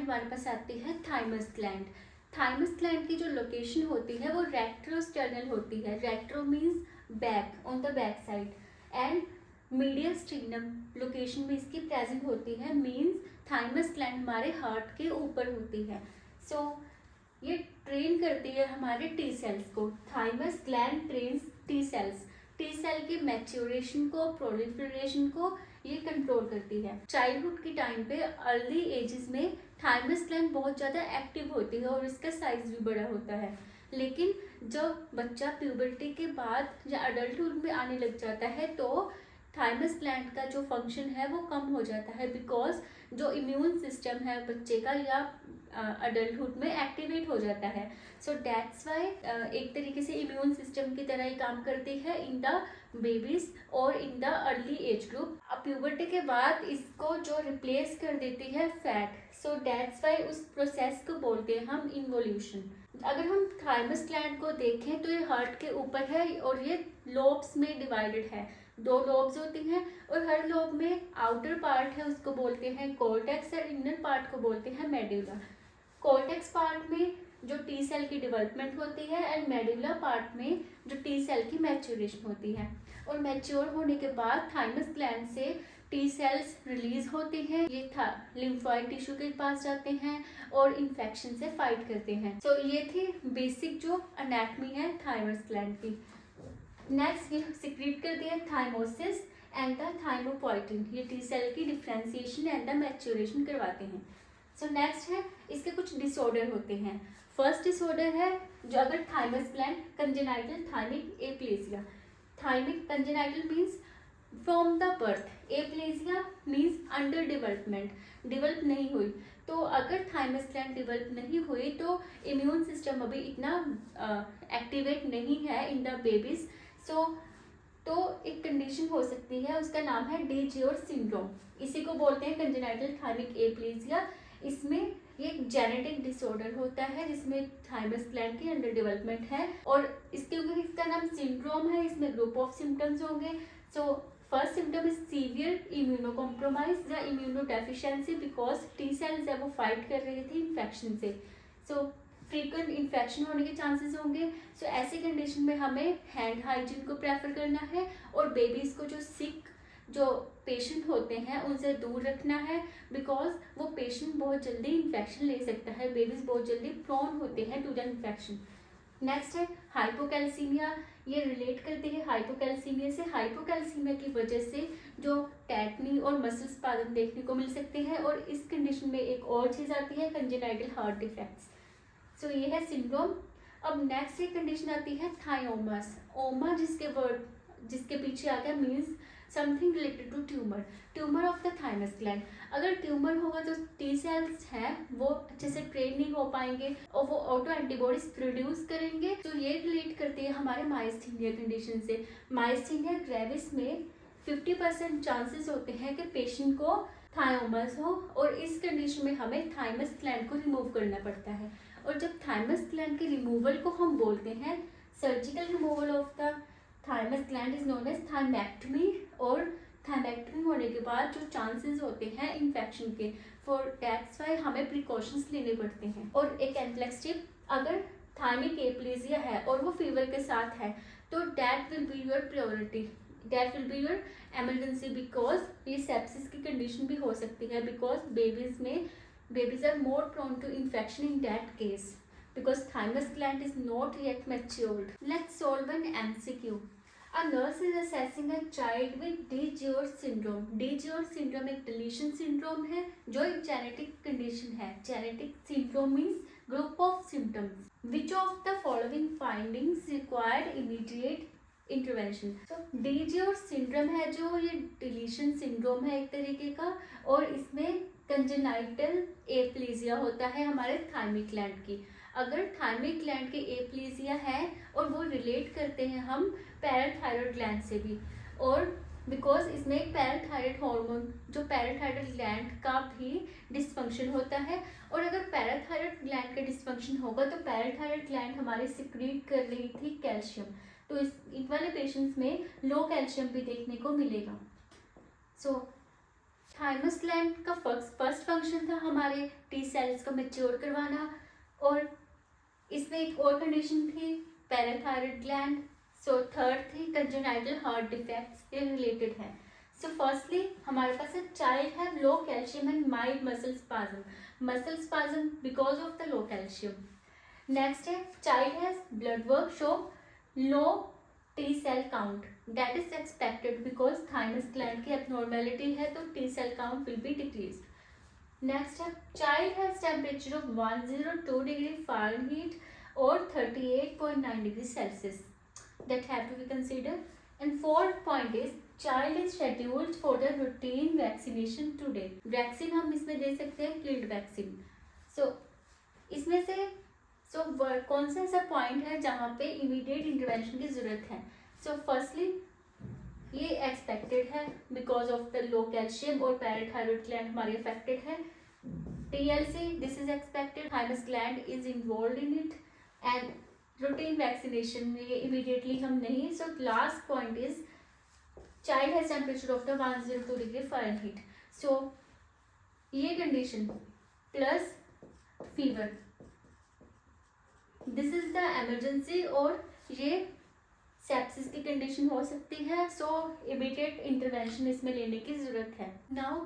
हमारे पास आती है थाइमस ग्लैंड। थाइमस ग्लैंड की जो लोकेशन होती है वो रेट्रोस्टर्नल होती है। Retro means back, on the back side, and medial sternum location में इसकी प्रेजेंट होती है। मीन्स थाइमस ग्लैंड हमारे हार्ट के ऊपर होती है। सो ये ट्रेन करती है हमारे टी सेल्स को। Thymus gland trains T cells. T cell की मैच्योरेशन को, प्रोलिफरेशन को ये कंट्रोल करती है। चाइल्डहुड की टाइम पे, अर्ली एजेस में थाइमस ग्लैंड बहुत ज़्यादा एक्टिव होती है और इसका साइज भी बड़ा होता है। लेकिन जब बच्चा प्यूबर्टी के बाद या अडल्टहुड में आने लग जाता है तो थाइमस ग्लैंड का जो फंक्शन है वो कम हो जाता है, बिकॉज जो इम्यून सिस्टम है बच्चे का या अडल्टहुड में एक्टिवेट हो जाता है। सो दैट्स वाई एक तरीके से इम्यून सिस्टम की तरह ही काम करती है इन द बेबीज और in the early age group. अब प्यूबर्टी के बाद इसको जो रिप्लेस कर देती है फैट। सो दैट्स वाई उस प्रोसेस को बोलते हैं हम इन्वोल्यूशन। अगर हम थाइमस ग्लैंड को देखें तो ये हार्ट के ऊपर है और ये लोब्स में डिवाइडेड है। 2 लोब्स होती हैं और हर लोब में आउटर पार्ट है उसको बोलते हैं कोर्टेक्स और इनर पार्ट को बोलते हैं मेडुला। कोर्टेक्स पार्ट में जो टी सेल की डेवलपमेंट होती है एंड मेडुला पार्ट में जो टी सेल की मैच्योरेशन होती है। और मैच्योर होने के बाद थाइमस ग्लैंड से टी सेल्स रिलीज होते हैं। ये लिम्फोइड टिश्यू के पास जाते हैं और इन्फेक्शन से फाइट करते हैं। सो ये थी बेसिक जो एनाटॉमी है थाइमस ग्लैंड की। नेक्स्ट ये सिक्रीट करती है थाइमोसिस एंड द थाइमोपोइटिन। ये टी सेल की डिफ्रेंसिएशन एंड द मैच्योरेशन करवाते हैं। सो नेक्स्ट है इसके कुछ डिसऑर्डर होते हैं। फर्स्ट डिसऑर्डर है जो अगर thymus gland congenital thymic Aplysia. Thymic congenital means from the birth, Aplysia means under development, develop नहीं हुई। तो अगर थाइमस ग्लैंड डेवलप नहीं हुई तो इम्यून सिस्टम अभी इतना एक्टिवेट नहीं है इन द बेबीज। सो तो एक कंडीशन हो सकती है, उसका नाम है डे-जेयर सिंड्रोम। इसी को बोलते हैं कंजेनाइटल थाइमिक एप्लेसिया। इसमें ये एक जेनेटिक डिसऑर्डर होता है जिसमें थाइमस ग्लैंड की अंडर डेवलपमेंट है और क्योंकि इसका नाम सिंड्रोम है इसमें ग्रुप ऑफ सिम्टम्स होंगे। So first symptom is severe immunocompromise या immunodeficiency, because T cells है वो फाइट कर रही थी इन्फेक्शन से। सो फ्रीक्वेंट इन्फेक्शन होने के चांसेस होंगे। सो ऐसी कंडीशन में हमें हैंड हाइजीन को प्रेफर करना है और बेबीज को जो सिक जो पेशेंट होते हैं उनसे दूर रखना है, बिकॉज वो पेशेंट बहुत जल्दी इन्फेक्शन ले सकता है। बेबीज बहुत जल्दी प्रोन होते हैं टू द इन्फेक्शन। नेक्स्ट है हाइपोकैल्सीमिया। ये रिलेट करती है हाइपोकैल्सीमिया से। हाइपोकैल्सीमिया की वजह से जो टेटनी और मसल स्पाजम देखने को मिल सकते हैं और इस कंडीशन में एक और चीज़ आती है कंजेनाइटल हार्ट डिफेक्ट्स। सो ये है सिंड्रोम। अब नेक्स्ट एक कंडीशन आती है थायोमस। ओमा जिसके पीछे आ गया means something related to tumour, tumour of the thymus gland. अगर ट्यूमर होगा तो टी सेल्स हैं वो अच्छे से ट्रेन नहीं हो पाएंगे और वो ऑटो एंटीबॉडीज प्रोड्यूस करेंगे। तो ये रिलेट करती है हमारे माइस्थीनिया कंडीशन से। माइस्थीनिया ग्रेविस में 50% चांसेस होते हैं कि पेशेंट को थायोमस हो और इस कंडीशन में हमें थाइमस ग्लैंड को रिमूव करना पड़ता है। और जब थाइमस ग्लैंड के रिमूवल को हम बोलते हैं surgical removal of the thymus gland is known as thymectomy. और थाइमेक्टमी होने के बाद जो चांसेस होते हैं इन्फेक्शन के, फॉर दैट्स वाई हमें प्रिकॉशंस लेने पड़ते हैं। और एक एम्प्लेक्स टिप, अगर थाइमिक एप्लेसिया है और वो फीवर के साथ है तो that will be your priority, that will be your emergency, because ये सेप्सिस की कंडीशन भी हो सकती है। Because babies are more prone to infection in that case because thymus gland is not yet matured. Let's solve an MCQ. A nurse is assessing a child with DiGeorge syndrome. DiGeorge syndrome एक deletion syndrome है जो एक genetic condition है. Genetic syndrome means group of symptoms. Which of the following findings required immediate intervention? So DiGeorge syndrome है जो ये deletion syndrome है एक तरीके का और इसमें congenital aplesia होता है हमारे thymic gland की। अगर थाइमिक ग्लैंड के एप्लेसिया है और वो रिलेट करते हैं हम पैराथायरॉयड ग्लैंड से भी, और बिकॉज इसमें एक पैराथायरॉयड हार्मोन जो पैराथायरॉयड ग्लैंड का भी डिसफंक्शन होता है। और अगर पैराथायरॉयड ग्लैंड का डिसफंक्शन होगा तो पैराथायरॉयड ग्लैंड हमारे सिक्रीट कर रही थी कैल्शियम, तो इन वाले पेशेंट्स में लो कैल्शियम भी देखने को मिलेगा। सो थाइमस ग्लैंड का फर्स्ट फंक्शन था हमारे टी सेल्स को मैच्योर करवाना, और इसमें एक और कंडीशन थी पैराथायरॉइड ग्लैंड। सो थर्ड थी कंजेनाइटल हार्ट डिफेक्ट्स, ये रिलेटेड है। सो फर्स्टली हमारे पास है child have low calcium and mild muscle spasm because of the low calcium. Next है child has blood work show low T cell count, that is expected because thymus gland की abnormality है, तो T cell count will be decrease. Next है child has temperature of 102 degree Fahrenheit और 38.9 degree Celsius, that have to be considered. And fourth point is child is scheduled for the routine vaccination today. Vaccine हम इसमें दे सकते हैं killed vaccine. सो इसमें से कौन सा ऐसा पॉइंट है जहाँ पे इमीडिएट इंटरवेंशन की जरूरत है? सो फर्स्टली ये एक्सपेक्टेड है because of the low calcium और पैराथायरॉइड ग्लैंड हमारी अफेक्टेड है। TLC, this is expected, thymus gland is involve in it, and routine vaccination ये इमीडिएटली हम नहीं। So last point is child has temperature of the 102 degree Fahrenheit. So ये condition plus fever, this is the emergency, और ये sepsis की condition हो सकती है। सो इमीडिएट इंटरवेंशन इसमें लेने की जरूरत है। नाउ